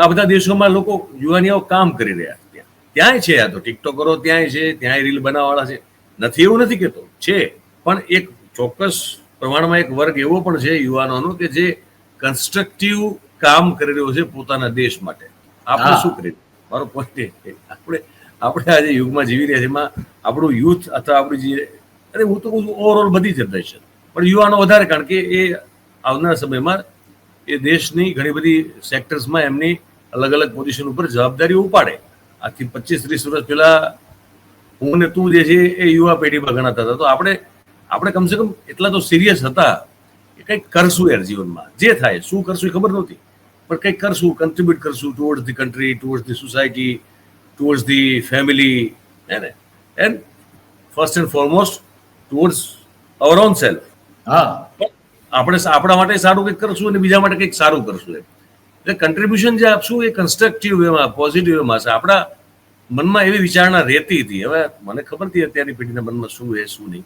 આ બધા દેશોમાં લોકો યુવાનીઓ કામ કરી રહ્યા છે. ત્યાંય છે, આ તો ટિકટોકરો ત્યાંય છે, ત્યાંય રીલ બનાવવાળા છે, નથી એવું નથી કહેતો, છે. પણ એક ચોક્કસ પ્રમાણમાં એક વર્ગ એવો પણ છે યુવાનોનો કે જે કન્સ્ટ્રક્ટિવ કામ કરી રહ્યો છે પોતાના દેશ માટે. આપણે શું કરીએ? મારો પોઈન્ટ એ છે, આપણે આજે યુગમાં જીવી રહ્યા છે, એમાં આપણું યુથ અથવા આપણી જે હું તો કહું છું ઓવરઓલ બધી જનરેશન, પણ યુવાનો વધારે, કારણ કે એ આવનારા સમયમાં એ દેશની ઘણી બધી સેક્ટર્સમાં એમની અલગ અલગ પોઝિશન ઉપર જવાબદારીઓ ઉપાડે. આજથી 25-30 વર્ષ પહેલા હું ને તું જે છે એ યુવા પેઢીમાં ગણાતા હતા, તો આપણે કમસે કમ એટલા તો સિરિયસ હતા કે કંઈક કરશું યાર જીવનમાં, જે થાય શું કરશું એ ખબર નહોતી, પણ કંઈક કરશું, કન્ટ્રીબ્યુટ કરશું towards the country, towards the society, towards the family, હે ને, and first and foremost towards hour own self. આપણે આપણા માટે સારું કંઈક કરશું અને બીજા માટે કંઈક સારું કરશું. એટલે કન્ટ્રીબ્યુશન જે આપશું એ કન્સ્ટ્રક્ટિવ વેમાં, પોઝિટિવ વેમાં છે. આપણા મનમાં એવી વિચારણા રહેતી હતી. હવે મને ખબર નથી અત્યારની પેઢીના મનમાં શું છે શું નહીં.